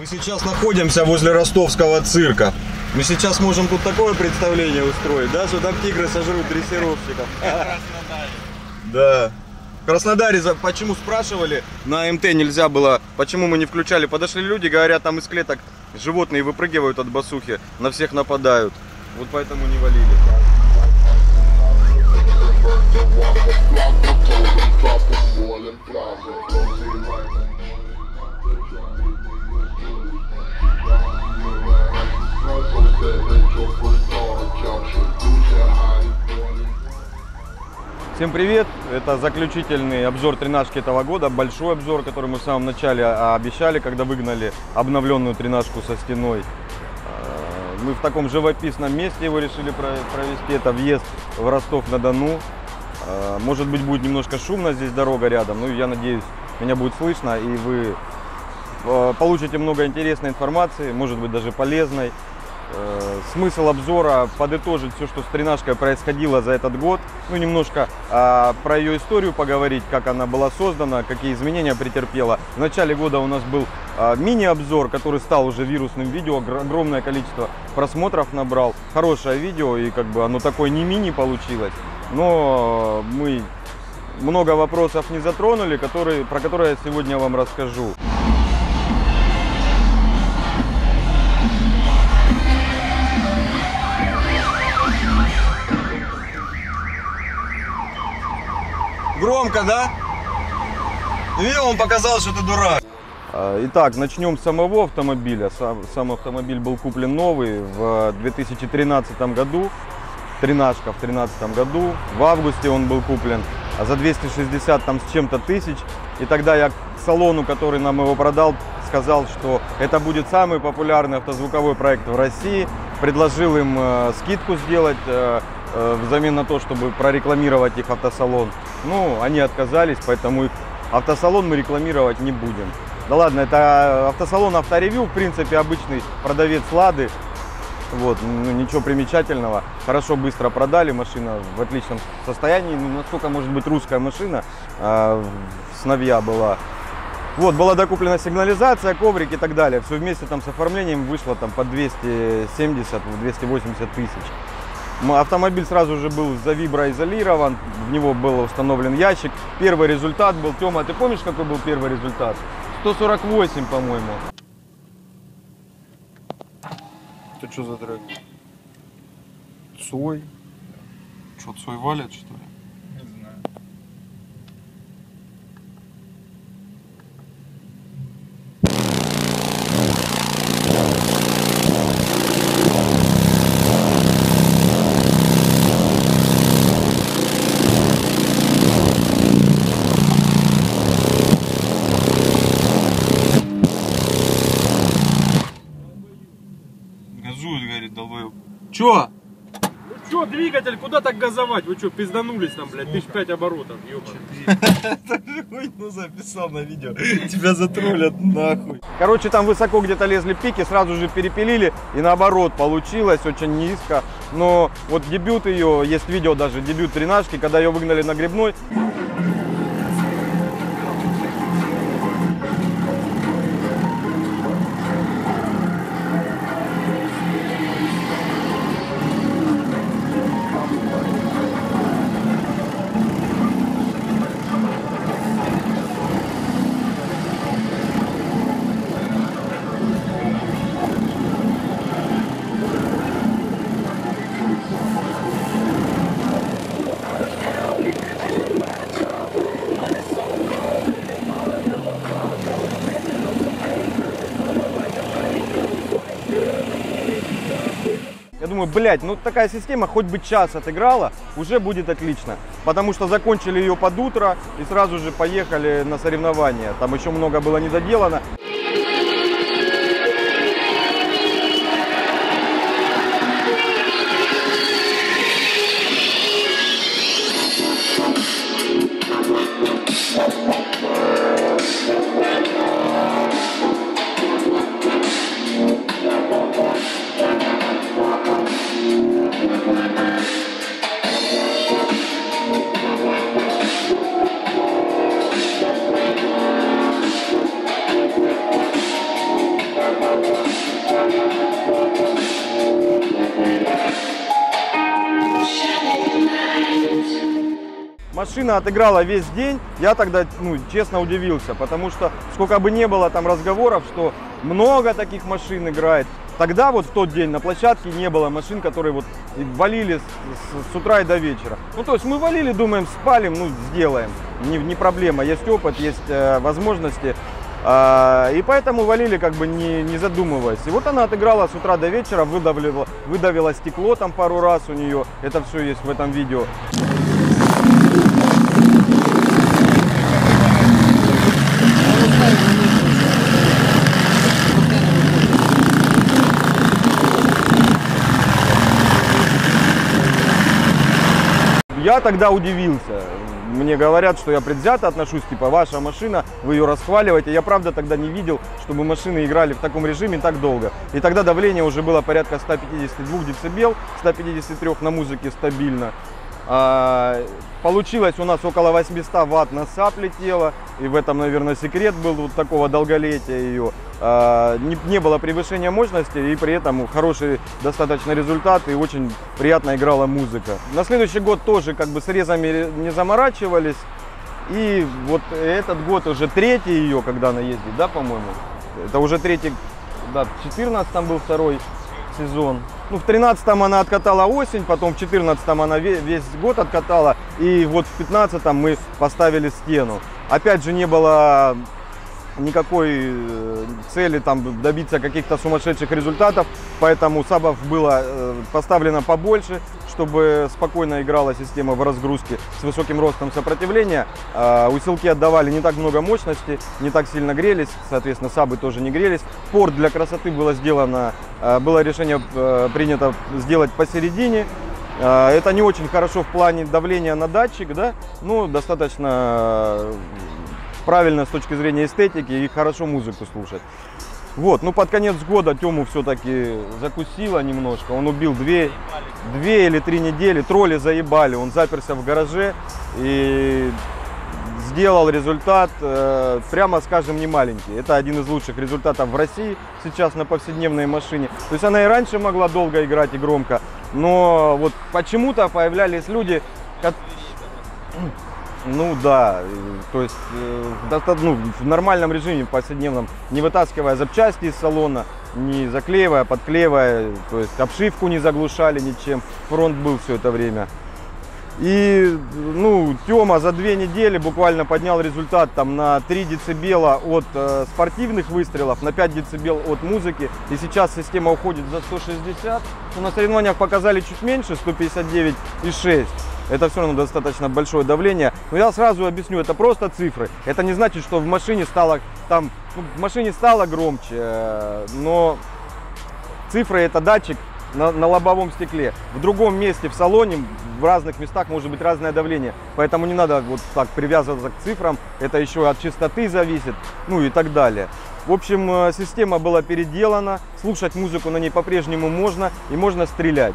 Мы сейчас находимся возле ростовского цирка. Мы сейчас можем тут такое представление устроить, да, что там тигры сожрут дрессировщиков. Да. В Краснодаре, почему спрашивали, на МТ нельзя было, почему мы не включали. Подошли люди, говорят, там из клеток животные выпрыгивают от басухи, на всех нападают. Вот поэтому не валили. Всем привет! Это заключительный обзор тренажки этого года. Большой обзор, который мы в самом начале обещали, когда выгнали обновленную тренажку со стеной. Мы в таком живописном месте его решили провести. Это въезд в Ростов-на-Дону. Может быть, будет немножко шумно, здесь дорога рядом. Но я надеюсь, меня будет слышно, и вы получите много интересной информации, может быть, даже полезной. Смысл обзора — подытожить все, что с тренажкой происходило за этот год. Ну, немножко про ее историю поговорить, как она была создана, какие изменения претерпела. В начале года у нас был мини-обзор, который стал уже вирусным видео. Огромное количество просмотров набрал. Хорошее видео, и как бы оно такое не мини получилось. Но мы много вопросов не затронули, про которые я сегодня вам расскажу. Громко, да? Видел, он показал, что ты дурак. Итак, начнем с самого автомобиля. Сам автомобиль был куплен новый в 2013 году. Тренажка в 2013 году. В августе он был куплен за 260 там с чем-то тысяч. И тогда я к салону, который нам его продал, сказал, что это будет самый популярный автозвуковой проект в России. Предложил им скидку сделать взамен на то, чтобы прорекламировать их автосалон. Ну, они отказались, поэтому их автосалон мы рекламировать не будем. Да ладно, это автосалон Авторевью, в принципе, обычный продавец Лады. Вот, ну, ничего примечательного. Хорошо, быстро продали, машина в отличном состоянии. Ну, насколько может быть русская машина, с новья была. Вот, была докуплена сигнализация, коврик и так далее. Все вместе там с оформлением вышло там по 270-280 тысяч. Автомобиль сразу же был завиброизолирован, в него был установлен ящик. Первый результат был, Тёма, ты помнишь, какой был первый результат? 148, по-моему. Это что за трек? Цой? Что, Цой валят, что ли? Не знаю. Газует, говорит, долбоёб. Чё? Ну чё, двигатель, куда так газовать? Вы чё, пизданулись там, блядь, 1005 оборотов, ёбаный. Так же хуйню записал на видео. Тебя затроллят нахуй. Короче, там высоко где-то лезли пики, сразу же перепилили. И наоборот, получилось очень низко. Но вот дебют ее, есть видео даже, дебют тренажки, когда ее выгнали на гребной. Я думаю, блядь, ну такая система хоть бы час отыграла, уже будет отлично. Потому что закончили ее под утро и сразу же поехали на соревнования. Там еще много было недоделано. машина отыграла весь день, я тогда, ну, честно удивился, потому что сколько бы не было там разговоров, что много таких машин играет, тогда вот в тот день на площадке не было машин, которые вот валили с утра и до вечера. Ну, то есть мы валили, думаем, спалим, ну, сделаем, не проблема, есть опыт, есть возможности. И поэтому валили, как бы не задумываясь. И вот она отыграла с утра до вечера, выдавила стекло там пару раз у нее. Это все есть в этом видео. Я тогда удивился. Мне говорят, что я предвзято отношусь, типа, ваша машина, вы ее расхваливаете. Я правда тогда не видел, чтобы машины играли в таком режиме так долго. И тогда давление уже было порядка 152 дБ, 153 на музыке стабильно. Получилось у нас около 800 Вт на САП летело. И в этом, наверное, секрет был вот такого долголетия ее. Не было превышения мощности, и при этом хороший достаточно результат, и очень приятно играла музыка. На следующий год тоже как бы с резами не заморачивались. И вот этот год уже третий ее, когда она ездит, да, по-моему? Это уже третий, да, в 2014 был второй сезон. Ну, в 2013 она откатала осень, потом в 2014 она весь год откатала, и вот в 2015 мы поставили стену. Опять же, не было никакой цели там добиться каких-то сумасшедших результатов, поэтому САБов было поставлено побольше, чтобы спокойно играла система в разгрузке с высоким ростом сопротивления. Усилки отдавали не так много мощности, не так сильно грелись, соответственно, САБы тоже не грелись. Порт для красоты было сделано, было решение принято сделать посередине. Это не очень хорошо в плане давления на датчик, да, но достаточно правильно с точки зрения эстетики и хорошо музыку слушать. Вот, ну под конец года Тему все-таки закусило немножко. Он убил 2 или 3 недели, тролли заебали. Он заперся в гараже и сделал результат, прямо скажем, не маленький. Это один из лучших результатов в России сейчас на повседневной машине. То есть она и раньше могла долго играть и громко, но вот почему-то появлялись люди, ну да, то есть в нормальном режиме, повседневном, не вытаскивая запчасти из салона, не заклеивая, подклеивая, то есть обшивку не заглушали ничем, фронт был все это время. И, ну, Тема за 2 недели буквально поднял результат там на 3 дБ от спортивных выстрелов, на 5 дБ от музыки. И сейчас система уходит за 160. Но на соревнованиях показали чуть меньше, 159,6. Это все равно достаточно большое давление. Но я сразу объясню, это просто цифры. Это не значит, что в машине стало там, ну, в машине стало громче, но цифры — это датчик на лобовом стекле. В другом месте в салоне, в разных местах может быть разное давление. Поэтому не надо вот так привязываться к цифрам. Это еще от частоты зависит, ну и так далее. В общем, система была переделана. Слушать музыку на ней по-прежнему можно, и можно стрелять.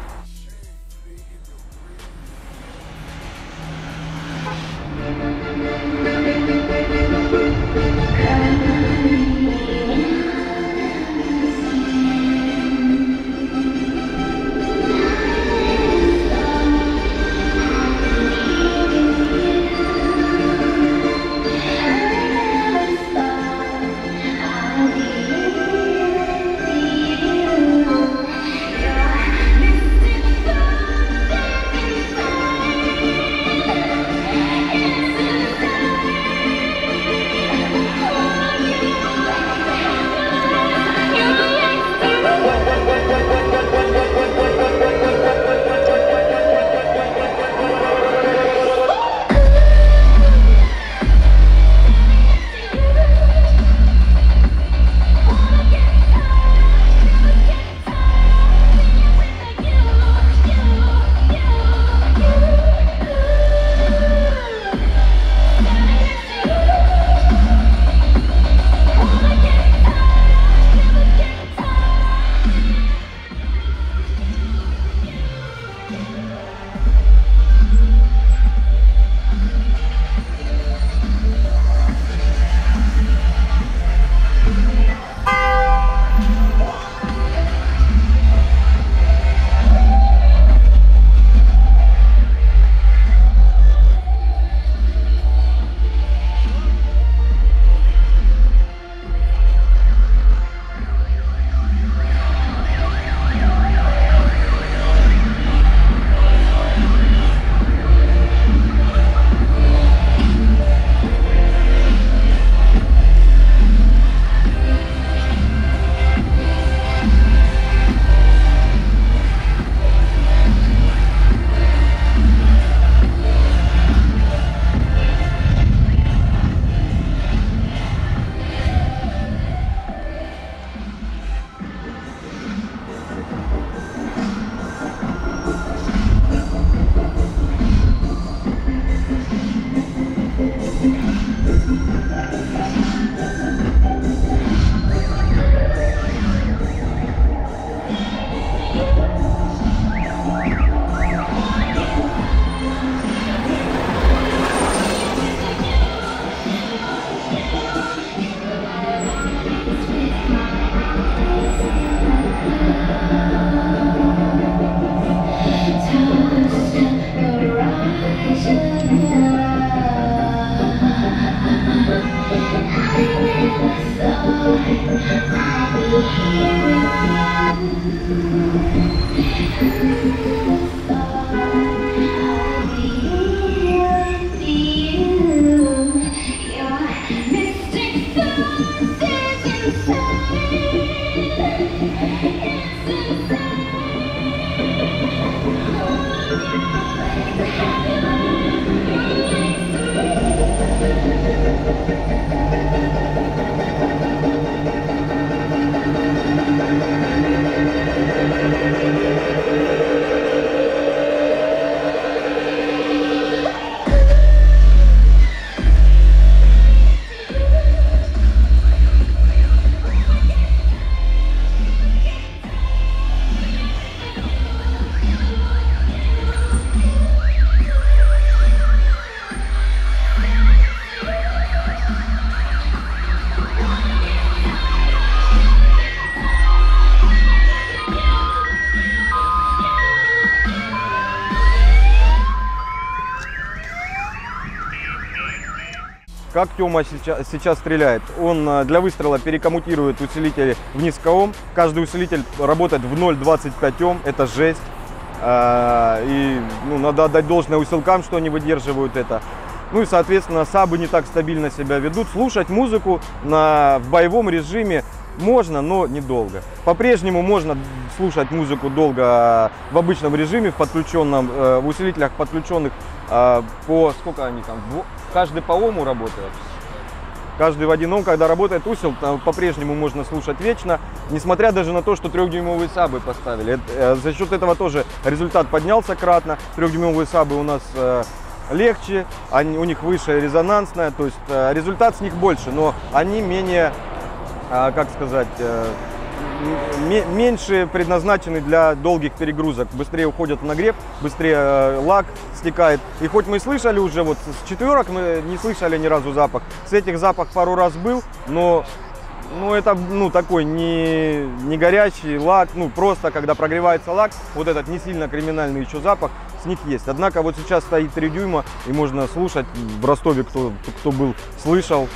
Как Тёма сейчас стреляет? Он для выстрела перекоммутирует усилители в низкоом. Каждый усилитель работает в 0,25 Ом. Это жесть. И надо отдать должное усилкам, что они выдерживают это. Ну и, соответственно, сабы не так стабильно себя ведут. Слушать музыку в боевом режиме можно, но недолго. По-прежнему можно слушать музыку долго в обычном режиме, в усилителях подключенных по... Сколько они там? Каждый по Ому работает. Каждый в 1 Ом, когда работает усил, по-прежнему можно слушать вечно, несмотря даже на то, что 3-дюймовые сабы поставили. За счет этого тоже результат поднялся кратно. 3-дюймовые сабы у нас легче, у них выше резонансная, то есть результат с них больше, но они менее, как сказать, меньше предназначены для долгих перегрузок. Быстрее уходят в нагрев, быстрее лак стекает. И хоть мы слышали уже, вот с 4 мы не слышали ни разу запах. С этих запах пару раз был, но это такой не горячий лак, просто когда прогревается лак, вот этот не сильно криминальный еще запах с них есть. Однако вот сейчас стоит 3 дюйма и можно слушать. В Ростове кто был, слышал.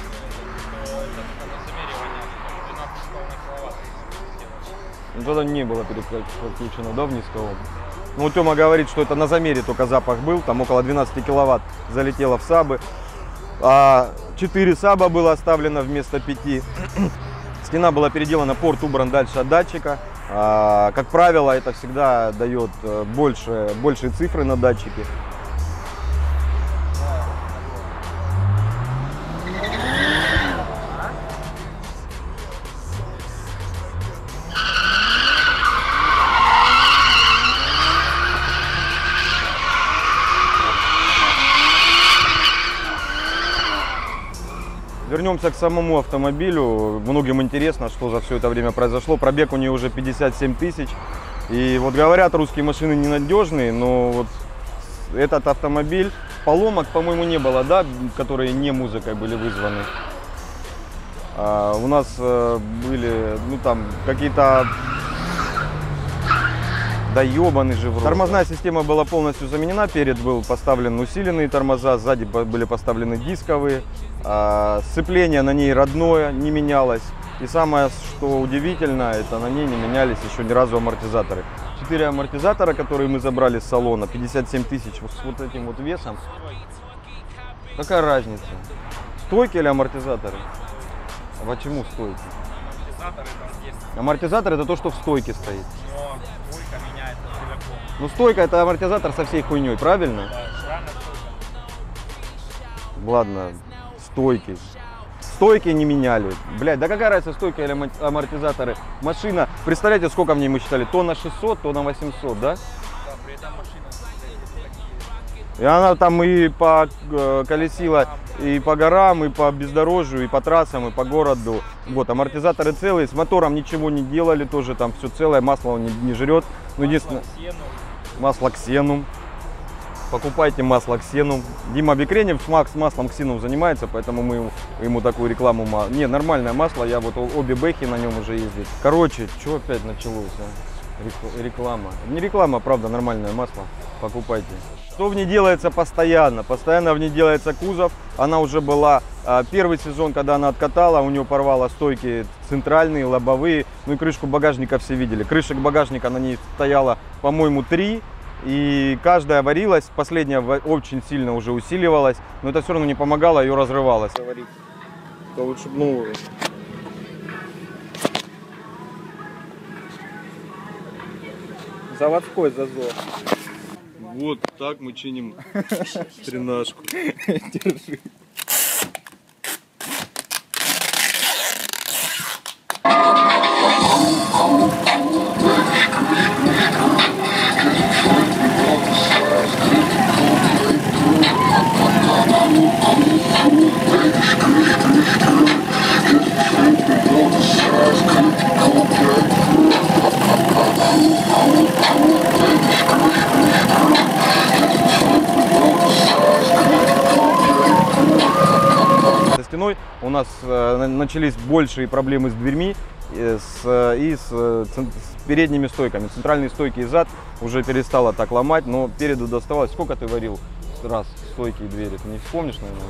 Тогда не было подключено, да, в низкоом. Ну, Тёма говорит, что это на замере только запах был, там около 12 киловатт залетело в сабы. 4 саба было оставлено вместо 5. Стена была переделана, порт убран дальше от датчика. Как правило, это всегда дает большие цифры на датчике. Вернемся к самому автомобилю. Многим интересно, что за все это время произошло. Пробег у нее уже 57 тысяч. И вот говорят, русские машины ненадежные, но вот этот автомобиль, поломок, по-моему, не было, да, которые не музыкой были вызваны. У нас были, там какие-то... Да ебаный же в рот. Тормозная система была полностью заменена. Перед был поставлен усиленные тормоза, сзади были поставлены дисковые. Сцепление на ней родное, не менялось. И самое, что удивительно, это на ней не менялись еще ни разу амортизаторы. 4 амортизатора, которые мы забрали с салона, 57 тысяч с вот этим вот весом. Какая разница? Стойки или амортизаторы? А почему стойки? Амортизаторы там есть. Амортизатор — это то, что в стойке стоит. Но стойка меняется целиком. Ну стойка — это амортизатор со всей хуйней, правильно? Да, правильно стойка. Ладно, стойки. Стойки не меняли. Блядь, да какая разница, стойки или амортизаторы? Машина, представляете, сколько в ней мы считали? Тонна 600, тонна 800, да? Да, при этом машина И она там и колесила и по горам, и по бездорожью, и по трассам, и по городу. Вот, амортизаторы целые, с мотором ничего не делали, тоже там все целое, масло он не жрет. Ну, единственное, масло Ксенум. Покупайте масло Ксенум. Дима Бекренев с маслом Ксенум занимается, поэтому мы ему такую рекламу... Не, нормальное масло, я вот обе бэхи на нем уже ездил. Короче, что опять началось, а? Реклама. Не реклама, правда, нормальное масло. Покупайте. Что в ней делается постоянно? Постоянно в ней делается кузов. Она уже была первый сезон, когда она откатала, у нее порвало стойки центральные, лобовые. Ну и крышку багажника все видели. Крышек багажника на ней стояло, по-моему, 3. И каждая варилась. Последняя очень сильно уже усиливалась. Но это все равно не помогало, ее разрывалось. Это лучше, заводской зазор. Вот так мы чиним тренажку. Держи. весной у нас начались большие проблемы с дверьми и с передними стойками. Центральные стойки и зад уже перестала так ломать, но переду доставалось. Сколько ты варил раз стойки и двери? Ты не вспомнишь, наверное?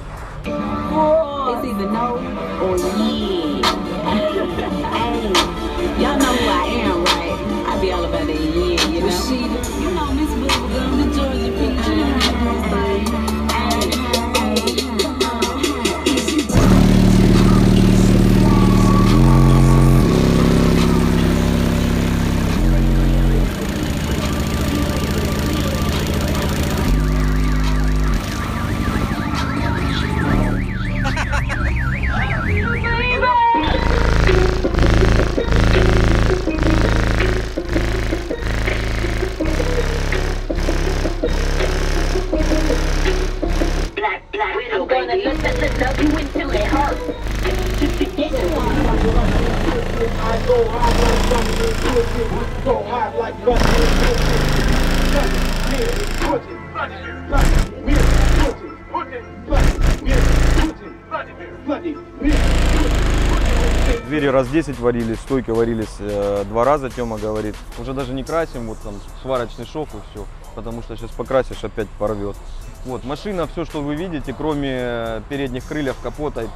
Двери раз 10 варились, стойки варились 2 раза, Тёма говорит. Уже даже не красим, вот там сварочный шов и все, потому что сейчас покрасишь, опять порвет. Вот, машина, все, что вы видите, кроме передних крыльев, капота и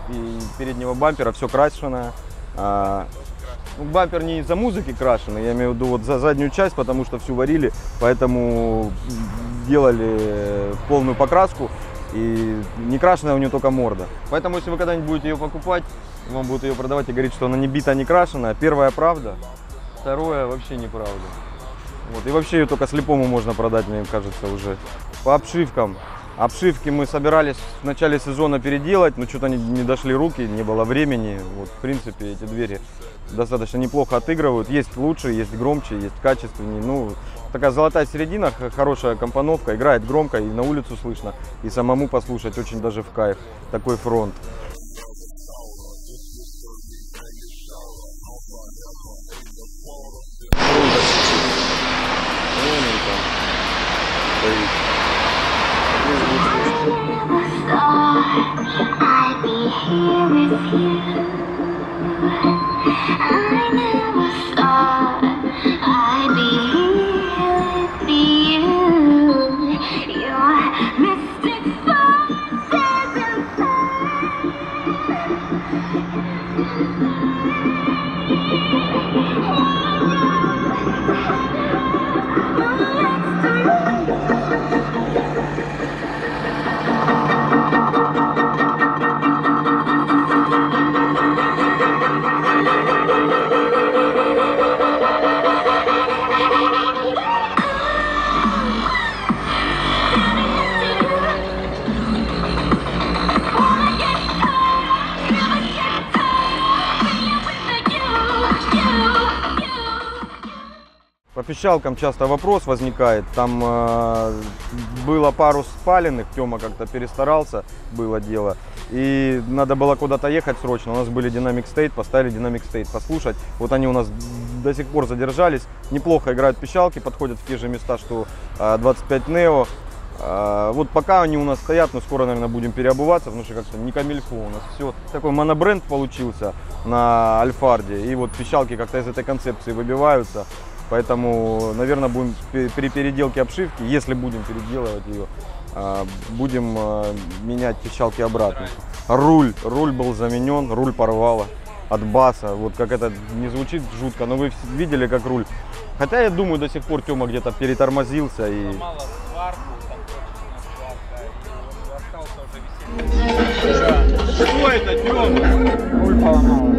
переднего бампера, все крашеное. Бампер не из-за музыки крашеный, я имею в виду вот за заднюю часть, потому что всю варили, поэтому делали полную покраску. И не крашеная у нее только морда. Поэтому, если вы когда-нибудь будете ее покупать, вам будут ее продавать и говорить, что она не бита, не крашеная. Первая правда, второе вообще неправда. Вот. И вообще ее только слепому можно продать, мне кажется, уже. По обшивкам. Обшивки мы собирались в начале сезона переделать, но что-то не дошли руки, не было времени. Вот, в принципе, эти двери достаточно неплохо отыгрывают. Есть лучше, есть громче, есть качественнее. Ну, такая золотая середина, хорошая компоновка, играет громко и на улицу слышно, и самому послушать очень даже в кайф. Такой фронт. По пищалкам часто вопрос возникает, там было пару спаленных, Тёма как-то перестарался, было дело, и надо было куда-то ехать срочно, у нас были Dynamic State, поставили Dynamic State послушать, вот они у нас до сих пор задержались, неплохо играют пищалки, подходят в те же места, что 25 Neo, вот пока они у нас стоят, но скоро, наверное, будем переобуваться, потому что как-то не камильфо у нас все. Такой монобренд получился на Альфарде, и вот пищалки как-то из этой концепции выбиваются. Поэтому, наверное, будем при переделке обшивки, если будем переделывать ее, будем менять пищалки обратно. Руль был заменен, руль порвало от баса. Вот как это не звучит жутко, но вы видели, как руль. Хотя я думаю, до сих пор Тёма где-то перетормозился. И... Сломала сварку, там точно сварка, и остался уже висеть. Что это, Тёма? Руль поломала.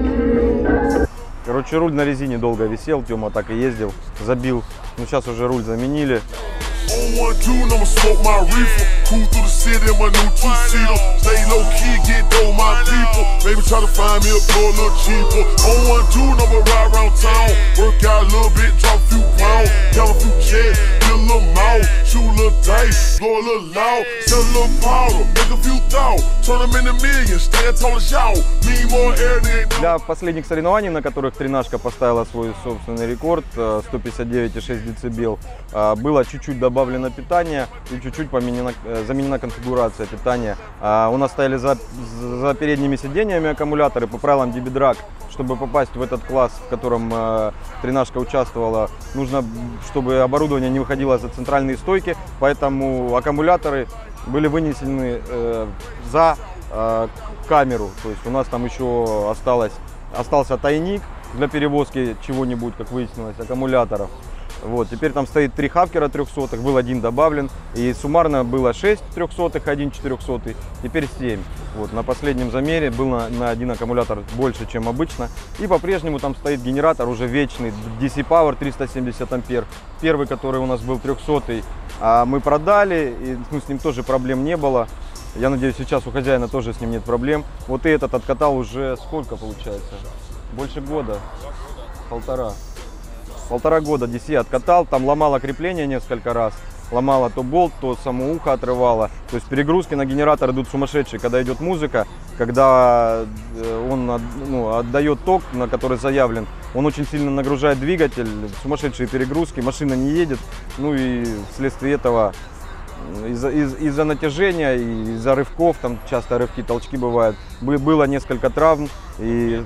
Короче, руль на резине долго висел, Тёма так и ездил, забил. Ну сейчас уже руль заменили. On 1-2, I'ma smoke my reefer. Cool through the city in my new two-seater. Stay low key, get dough, my people. Maybe try to find me a floor a little cheaper. On 1-2, I'ma ride around town. Work out a little bit, drop a few pounds, count a few checks. fill a little mouth, shoot a little dice, blow a little loud, sell a little powder, make a few thou, turn them into millions, stand tall as y'all, need more air than. Для последних соревнований, на которых тренажка поставила свой собственный рекорд 159,6 дБ, было чуть-чуть добавлено питание и чуть-чуть заменена конфигурация питания. У нас стояли за передними сиденьями аккумуляторы по правилам DB Drag. Чтобы попасть в этот класс, в котором тренажка участвовала, нужно, чтобы оборудование не выходило за центральные стойки, поэтому аккумуляторы были вынесены за камеру. То есть у нас там еще остался тайник для перевозки чего-нибудь, как выяснилось, аккумуляторов. Вот, теперь там стоит 3 хавкера 300, был один добавлен, и суммарно было 6 300, 1 400, теперь 7. Вот, на последнем замере был на один аккумулятор больше, чем обычно. И по-прежнему там стоит генератор уже вечный, DC Power 370 ампер. Первый, который у нас был 300, мы продали, и с ним тоже проблем не было. Я надеюсь, сейчас у хозяина тоже с ним нет проблем. Вот и этот откатал уже сколько получается? Больше года? Полтора года DC откатал, там ломало крепление несколько раз, ломало то болт, то само ухо отрывало. То есть перегрузки на генератор идут сумасшедшие, когда идет музыка, когда он отдает ток, на который заявлен, он очень сильно нагружает двигатель, сумасшедшие перегрузки, машина не едет, ну и вследствие этого из-за натяжения, из-за рывков, там часто рывки, толчки бывают, было несколько травм. И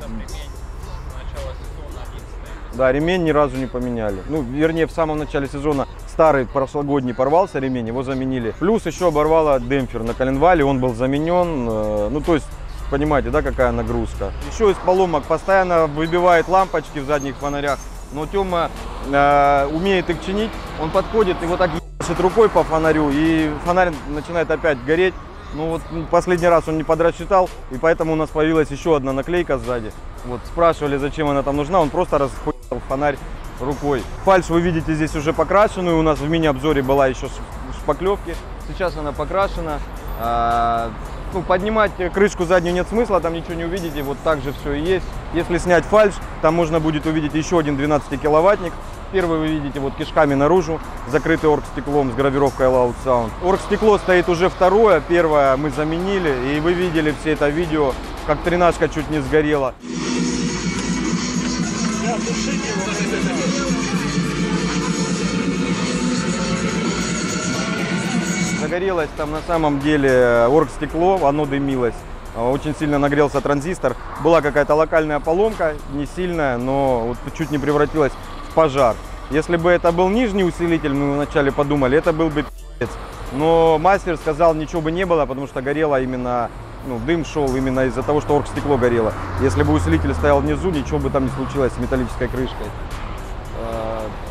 да, ремень ни разу не поменяли. Ну, вернее, в самом начале сезона старый прошлогодний порвался ремень, его заменили. Плюс еще оборвало демпфер на коленвале, он был заменен. Ну, то есть, понимаете, да, какая нагрузка. Еще из поломок постоянно выбивает лампочки в задних фонарях. Но Тёма умеет их чинить, он подходит и вот так ебашит рукой по фонарю, и фонарь начинает опять гореть. Ну вот последний раз он не подрасчитал, и поэтому у нас появилась еще одна наклейка сзади. Вот спрашивали, зачем она там нужна, он просто расхуял фонарь рукой. Фальш вы видите здесь уже покрашенную, у нас в мини-обзоре была еще шпаклевки, сейчас она покрашена. Ну, поднимать крышку заднюю нет смысла, там ничего не увидите, вот так же все и есть. Если снять фальш, там можно будет увидеть еще один 12-киловаттник. Первый вы видите вот кишками наружу, закрытый оргстеклом с гравировкой Loud Sound. Оргстекло стоит уже второе, первое мы заменили, и вы видели все это видео, как тренажка чуть не сгорела. Загорелось там на самом деле оргстекло, оно дымилось. Очень сильно нагрелся транзистор. Была какая-то локальная поломка, не сильная, но вот чуть не превратилась в пожар. Если бы это был нижний усилитель, мы вначале подумали, это был бы пи***ц. Но мастер сказал, ничего бы не было, потому что горело именно, ну, дым шел именно из-за того, что оргстекло горело. Если бы усилитель стоял внизу, ничего бы там не случилось с металлической крышкой.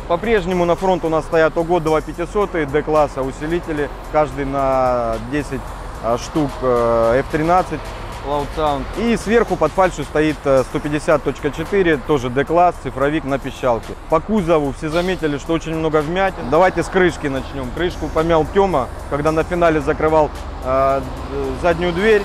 По-прежнему на фронт у нас стоят ОГО 2500 D-класса усилители, каждый на 10 штук F13 Loud Sound. И сверху под фальшью стоит 150.4, тоже D-класс, цифровик на пищалке. По кузову все заметили, что очень много вмятин. Давайте с крышки начнем. Крышку помял Тёма, когда на финале закрывал заднюю дверь.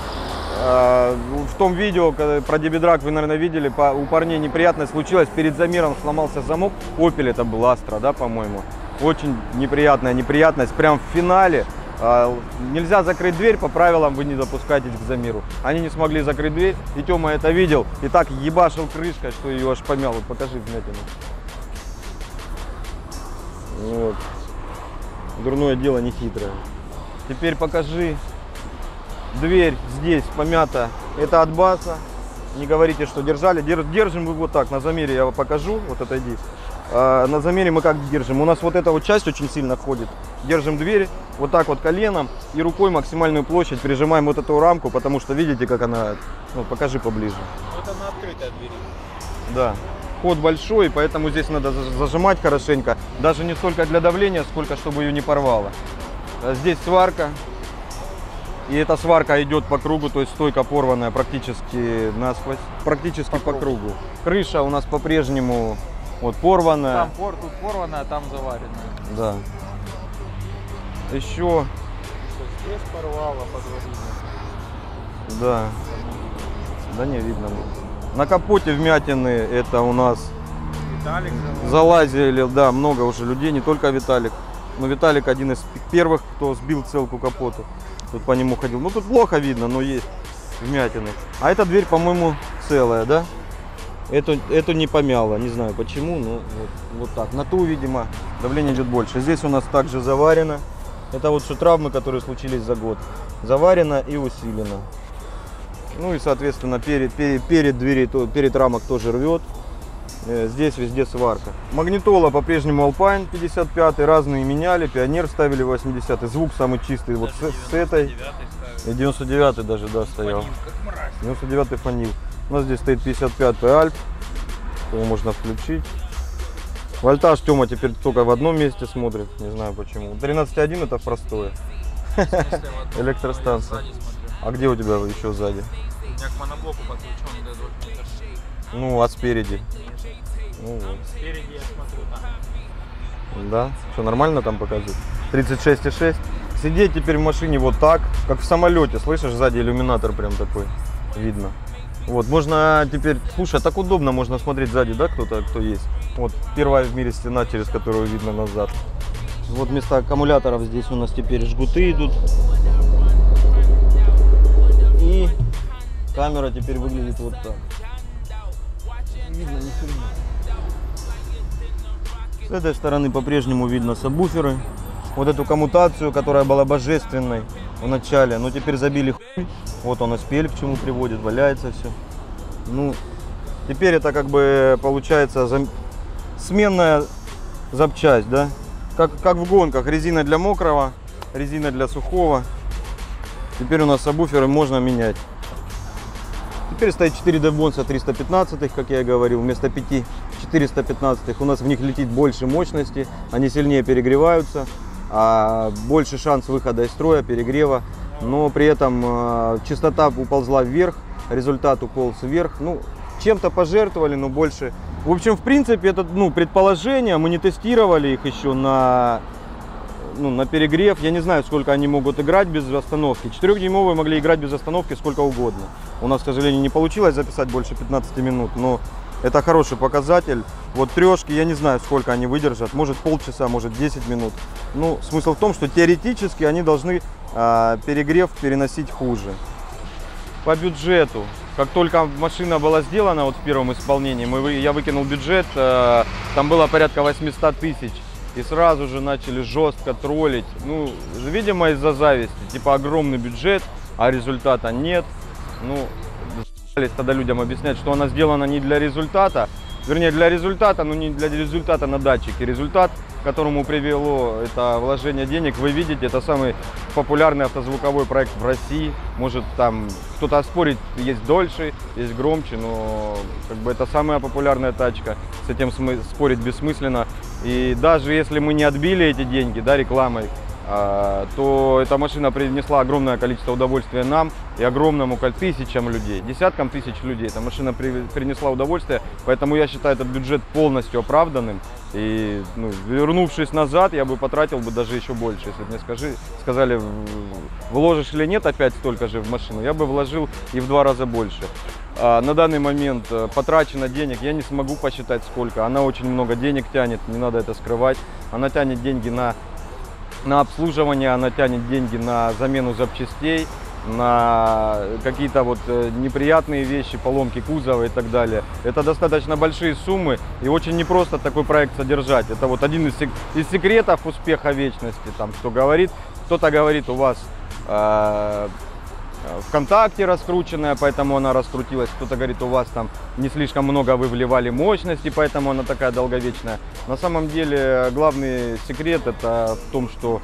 В том видео про DB Drag вы, наверное, видели, у парней неприятность случилась. Перед замером сломался замок. Opel это был Astra, да, по-моему. Очень неприятная неприятность. Прям в финале. Нельзя закрыть дверь, по правилам вы не допускаетесь к замеру. Они не смогли закрыть дверь, и Тёма это видел. И так ебашил крышкой, что ее аж помял. Вот покажи вмятину. Вот. Дурное дело не хитрое. Теперь покажи. Дверь здесь помята, это от баса, не говорите, что держали, держим мы вот так, на замере я покажу, вот отойди, на замере мы как держим, у нас вот эта вот часть очень сильно входит, держим дверь вот так вот коленом и рукой максимальную площадь прижимаем вот эту рамку, потому что видите, как она, ну покажи поближе. Вот она открытая дверь. Да, ход большой, поэтому здесь надо зажимать хорошенько, даже не столько для давления, сколько чтобы ее не порвало. Здесь сварка. И эта сварка идет по кругу, то есть стойка порванная практически насквозь, практически по кругу. Крыша у нас по-прежнему вот порванная. Там тут порванная, а там заваренная. Да. Еще. Здесь порвало, подварили. Да. Да не видно. На капоте вмятины, это у нас Виталик залазили, да, много уже людей, не только Виталик. Но Виталик один из первых, кто сбил целку капота. Тут по нему ходил. Ну тут плохо видно, но есть вмятины. А эта дверь, по-моему, целая, да? Эту не помяло, не знаю почему, но вот так. На ту, видимо, давление идет больше. Здесь у нас также заварено. Это вот все травмы, которые случились за год. Заварено и усилено. Ну и, соответственно, перед дверей, перед рамок тоже рвет. Здесь везде сварка. Магнитола по-прежнему Alpine 55, разные меняли, Пионер ставили 80. Звук самый чистый вот с этой. И 99 даже, да, стоял. 99 фонил. У нас здесь стоит 55 Альп. Его можно включить. Вольтаж Тёма теперь только в одном месте смотрит, не знаю почему. 13.1 это простое. Электростанция. А где у тебя еще сзади? У меня к моноблоку подключен до 2 метров. Ну, а спереди? Ну, вот. Спереди я смотрю там. Да? Что, нормально там показывает? 36,6. Сидеть теперь в машине вот так, как в самолете. Слышишь, сзади иллюминатор прям такой видно. Вот, можно теперь, слушай, так удобно, можно смотреть сзади, да, кто есть. Вот, первая в мире стена, через которую видно назад. Вот вместо аккумуляторов здесь у нас теперь жгуты идут. И камера теперь выглядит вот так. Видно, ни хрена. С этой стороны по-прежнему видно сабвуферы. Вот эту коммутацию, которая была божественной в начале, но теперь забили хуй. Вот он SPL к чему приводит, валяется все. Ну, теперь это как бы получается сменная запчасть, да? Как в гонках, резина для мокрого, резина для сухого. Теперь у нас сабвуферы можно менять. Теперь стоит 4 DevBonds 315, как я и говорил, вместо 5 415. У нас в них летит больше мощности, они сильнее перегреваются, больше шанс выхода из строя, перегрева. Но при этом частота уползла вверх, результат уполз вверх. Ну, чем-то пожертвовали, но больше. В общем, в принципе, это предположение, мы не тестировали их еще на перегрев. Я не знаю, сколько они могут играть без остановки. 4-дюймовые могли играть без остановки сколько угодно. У нас, к сожалению, не получилось записать больше 15 минут, но это хороший показатель. Вот трешки, я не знаю, сколько они выдержат. Может полчаса, может 10 минут. Ну, смысл в том, что теоретически они должны перегрев переносить хуже. По бюджету. Как только машина была сделана вот в первом исполнении, я выкинул бюджет, там было порядка 800 тысяч. И сразу же начали жестко троллить. Ну, видимо, из-за зависти. Типа огромный бюджет, а результата нет. Ну, тогда людям объяснять, что она сделана не для результата. Вернее, для результата, но не для результата на датчике. Результат, к которому привело это вложение денег, вы видите, это самый популярный автозвуковой проект в России. Может, там кто-то спорит, есть дольше, есть громче, но как бы это самая популярная тачка. С этим спорить бессмысленно. И даже если мы не отбили эти деньги, да, рекламой, то эта машина принесла огромное количество удовольствия нам и огромному тысячам людей, десяткам тысяч людей. Эта машина принесла удовольствие, поэтому я считаю этот бюджет полностью оправданным. И вернувшись назад, я бы потратил бы даже еще больше. Если бы мне сказали, вложишь или нет опять столько же в машину, я бы вложил и в 2 раза больше. На данный момент потрачено денег, я не смогу посчитать сколько. Она очень много денег тянет, не надо это скрывать. Она тянет деньги на обслуживание, она тянет деньги на замену запчастей, на какие-то вот неприятные вещи, поломки кузова и так далее. Это достаточно большие суммы и очень непросто такой проект содержать. Это вот один из секретов успеха вечности. Там кто-то говорит, у вас ВКонтакте раскрученная, поэтому она раскрутилась. Кто-то говорит, у вас там не слишком много вы вливали мощности, поэтому она такая долговечная. На самом деле главный секрет это в том, что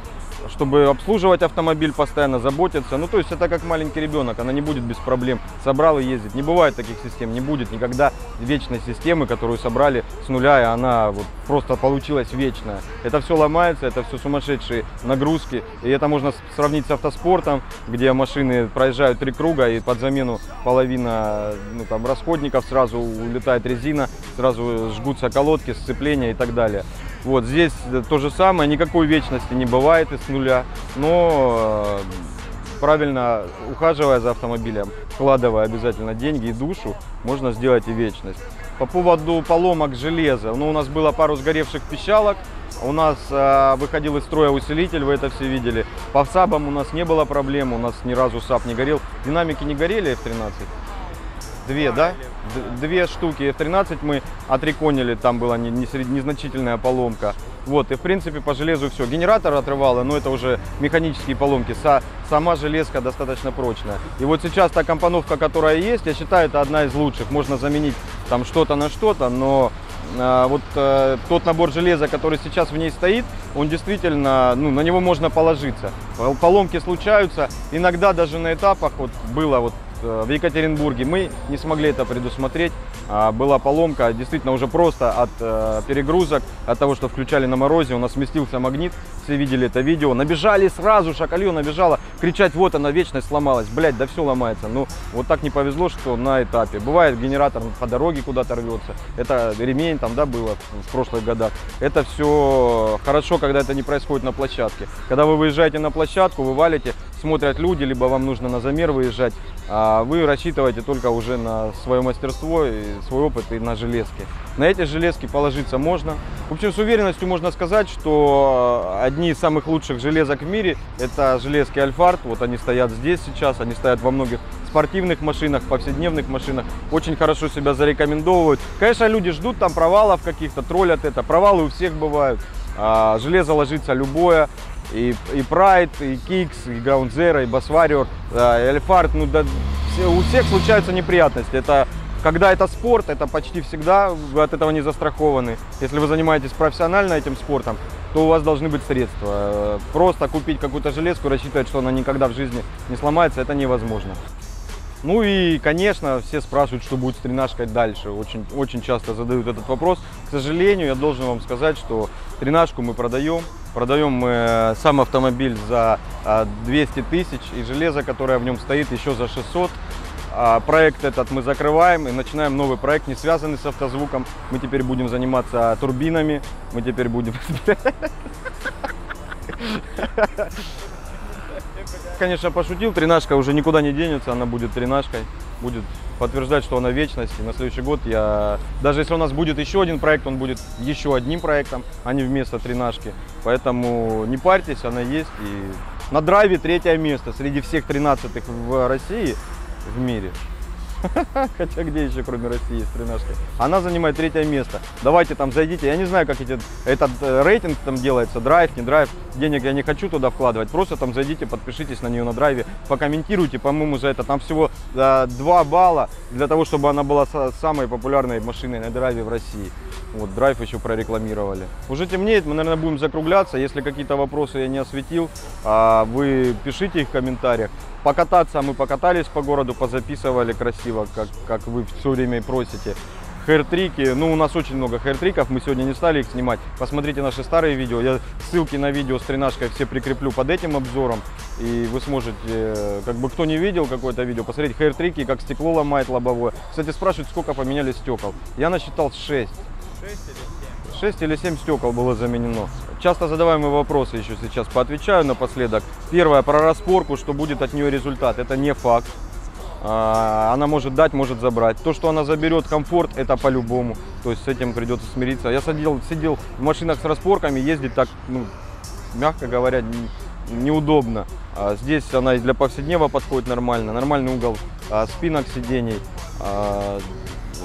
чтобы обслуживать автомобиль, постоянно заботиться. Ну, то есть это как маленький ребенок, она не будет без проблем. Собрал и ездит. Не бывает таких систем, не будет никогда вечной системы, которую собрали с нуля, и она вот просто получилась вечная. Это все ломается, это все сумасшедшие нагрузки. И это можно сравнить с автоспортом, где машины проезжают 3 круга, и под замену половина расходников, сразу улетает резина, сразу жгутся колодки, сцепления и так далее. Вот здесь то же самое, никакой вечности не бывает из нуля, но правильно ухаживая за автомобилем, вкладывая обязательно деньги и душу, можно сделать и вечность. По поводу поломок железа, у нас было пару сгоревших пищалок, У нас выходил из строя усилитель, вы это все видели. По САБам у нас не было проблем, у нас ни разу САБ не горел. Динамики не горели F13? Две, да? Две штуки F13 мы отреконили, там была незначительная поломка. Вот, и в принципе по железу все. Генератор отрывало, но это уже механические поломки. Сама железка достаточно прочная. И вот сейчас та компоновка, которая есть, я считаю, это одна из лучших. Можно заменить там что-то на что-то, но тот набор железа, который сейчас в ней стоит, он действительно, на него можно положиться. Поломки случаются, иногда даже на этапах, вот было вот в Екатеринбурге, мы не смогли это предусмотреть. Была поломка, действительно уже просто от перегрузок, от того, что включали на морозе, у нас сместился магнит, все видели это видео, набежали сразу, Шакалье набежала, кричать, вот она, вечность сломалась, блять, да все ломается. Ну, вот так не повезло, что на этапе. Бывает, генератор по дороге куда-то рвется, это ремень там, да, было в прошлых годах. Это все хорошо, когда это не происходит на площадке. Когда вы выезжаете на площадку, вы валите, смотрят люди, либо вам нужно на замер выезжать, а вы рассчитываете только уже на свое мастерство и свой опыт и на железки. На эти железки положиться можно. В общем, с уверенностью можно сказать, что одни из самых лучших железок в мире — это железки Альфард. Вот они стоят здесь сейчас, они стоят во многих спортивных машинах, повседневных машинах. Очень хорошо себя зарекомендовывают. Конечно, люди ждут там провалов каких-то, троллят это. Провалы у всех бывают. Железо ложится любое. И Pride, и Kicks, и Ground Zero, и Bass Warrior, и Альфард. Ну, да, у всех случаются неприятности. Когда это спорт, это почти всегда вы от этого не застрахованы. Если вы занимаетесь профессионально этим спортом, то у вас должны быть средства. Просто купить какую-то железку, рассчитывать, что она никогда в жизни не сломается, это невозможно. Ну и, конечно, все спрашивают, что будет с тренажкой дальше. Очень часто задают этот вопрос. К сожалению, я должен вам сказать, что тренажку мы продаем. Продаем мы сам автомобиль за 200 тысяч и железо, которое в нем стоит, еще за 600. Проект этот мы закрываем и начинаем новый проект, не связанный с автозвуком. Мы теперь будем заниматься турбинами, мы теперь будем... Конечно, пошутил, тренажка уже никуда не денется, она будет тренажкой, будет подтверждать, что она вечность. И на следующий год даже если у нас будет еще один проект, он будет еще одним проектом, а не вместо тренажки. Поэтому не парьтесь, она есть. И на драйве 3-е место среди всех 13-х в России, в мире. Хотя где еще, кроме России, есть тренажки? Она занимает 3-е место. Давайте там зайдите. Я не знаю, как этот рейтинг там делается, драйв, не драйв. Денег я не хочу туда вкладывать. Просто там зайдите, подпишитесь на нее на драйве, покомментируйте. По-моему, за это там всего 2 балла для того, чтобы она была самой популярной машиной на драйве в России. Вот, драйв еще прорекламировали. Уже темнеет, мы, наверное, будем закругляться. Если какие-то вопросы я не осветил, вы пишите их в комментариях. Покататься мы покатались по городу, позаписывали красиво, как вы все время просите. Хейр-трики, ну у нас очень много хейр-триков, мы сегодня не стали их снимать. Посмотрите наши старые видео, я ссылки на видео с тренажкой все прикреплю под этим обзором. И вы сможете, как бы кто не видел какое-то видео, посмотреть хейр-трики, как стекло ломает лобовое. Кстати, спрашивают, сколько поменяли стекол. Я насчитал 6. 6 или 7 стекол было заменено. Часто задаваемые вопросы еще сейчас поотвечаю напоследок. Первое, про распорку, что будет от нее результат. Это не факт. Она может дать, может забрать. То, что она заберет комфорт, это по-любому. То есть с этим придется смириться. Я сидел в машинах с распорками, ездить так, ну, мягко говоря, неудобно. Здесь она и для повседневного подходит нормально. Нормальный угол спинок сидений.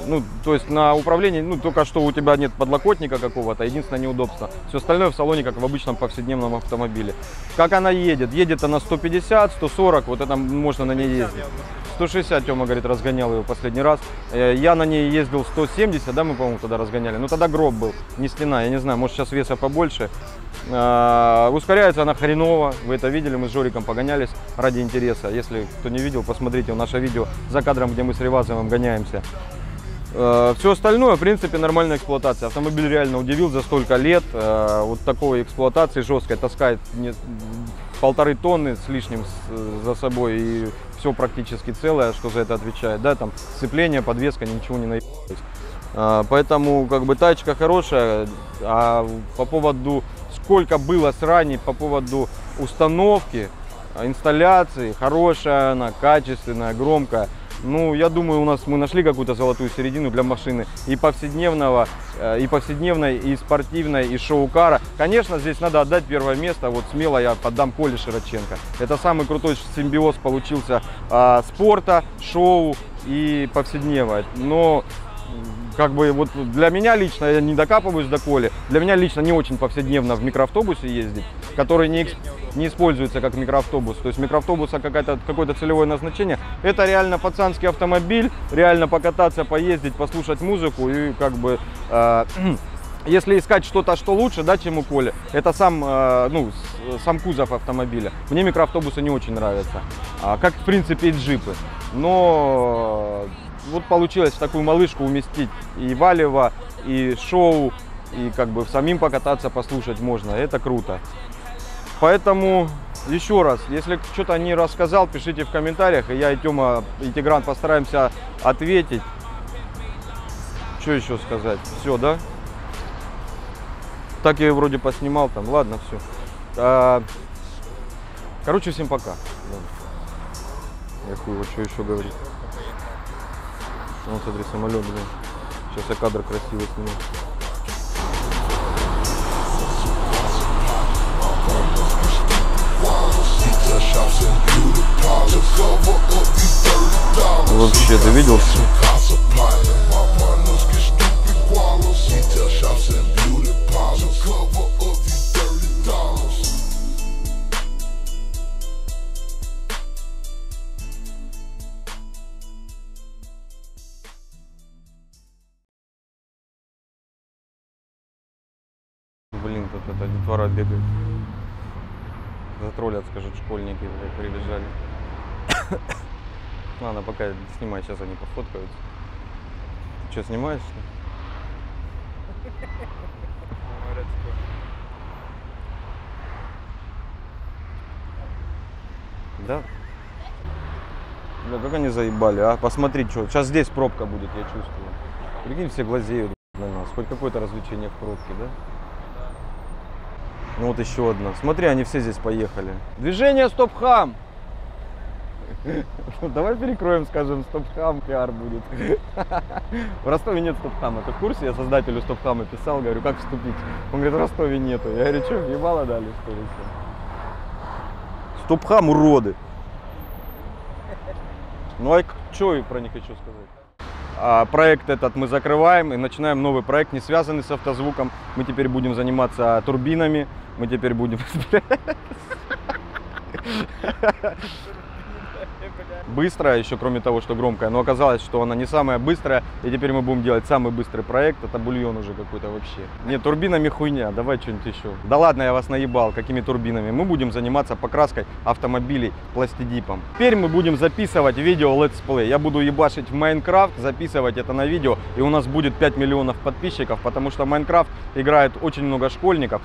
Ну, то есть на управлении, ну, только что у тебя нет подлокотника какого-то, единственное неудобство. Все остальное в салоне, как в обычном повседневном автомобиле. Как она едет? Едет она 150, 140, вот это можно на ней ездить. 160, Тёма говорит, разгонял его последний раз. Я на ней ездил 170, да, мы, по-моему, тогда разгоняли. Ну, тогда гроб был, не стена, я не знаю, может, сейчас веса побольше. Ускоряется она хреново, вы это видели, мы с Жориком погонялись ради интереса. Если кто не видел, посмотрите наше видео за кадром, где мы с Ревазовым гоняемся. Все остальное, в принципе, нормальная эксплуатация. Автомобиль реально удивил за столько лет. Вот такой эксплуатации жесткой, таскает 1,5 тонны с лишним за собой, и все практически целое, что за это отвечает. Да, там сцепление, подвеска, ничего не наебалось. Поэтому, как бы, тачка хорошая. А по поводу, сколько было сраний, по поводу установки, инсталляции, хорошая она, качественная, громкая. Ну, я думаю, мы нашли какую-то золотую середину для машины и повседневной, и спортивной, и шоу-кара. Конечно, здесь надо отдать первое место. Вот смело я поддам Коле Широченко. Это самый крутой симбиоз получился спорта, шоу и повседневного. Но как бы вот для меня лично, я не докапываюсь до Коли, для меня лично не очень повседневно в микроавтобусе ездить, который не используется как микроавтобус. То есть микроавтобуса какое-то целевое назначение. Это реально пацанский автомобиль, реально покататься, поездить, послушать музыку и как бы... Если искать что-то, что лучше, да, чем у Коли, это сам кузов автомобиля. Мне микроавтобусы не очень нравятся, как в принципе и джипы. Но вот получилось в такую малышку уместить и валево, и шоу, и как бы самим покататься, послушать можно. Это круто. Поэтому еще раз, если что-то не рассказал, пишите в комментариях, и я, и Тёма, и Тигран постараемся ответить. Что еще сказать? Все, да? Так я вроде поснимал там, ладно, все. Короче, всем пока. Я хуй, вот что еще говорить. Вот смотри, самолет, блин. Сейчас я кадр красивый сниму. Вообще, ты видел? Блин, тут это детвора бегает. Затроллят, скажут, школьники прибежали. Ладно, пока снимай, сейчас они пофоткаются. Ты что, снимаешь? Да? Бля, как они заебали, а? Посмотри, что. Сейчас здесь пробка будет, я чувствую. Прикинь, все глазеют на нас. Хоть какое-то развлечение в пробке, да? Ну вот еще одна. Смотри, они все здесь поехали. Движение стоп-хам! Давай перекроем, скажем, стоп-хам, пиар будет. В Ростове нет стоп-хама. Ты в курсе? Я создателю стоп-хама писал, говорю, как вступить? Он говорит, в Ростове нету. Я говорю, что, ебало дали, что ли? Стоп-хам, уроды. Ну а что про них хочу сказать? Проект этот мы закрываем и начинаем новый проект, не связанный с автозвуком. Мы теперь будем заниматься турбинами. Мы теперь будем... Быстрая, еще кроме того, что громкая, но оказалось, что она не самая быстрая, и теперь мы будем делать самый быстрый проект, это бульон уже какой-то вообще. Нет, турбинами хуйня, давай что-нибудь еще. Да ладно, я вас наебал, какими турбинами. Мы будем заниматься покраской автомобилей пластидипом. Теперь мы будем записывать видео летсплей. Я буду ебашить в Майнкрафт, записывать это на видео, и у нас будет 5 миллионов подписчиков, потому что в Майнкрафт играет очень много школьников.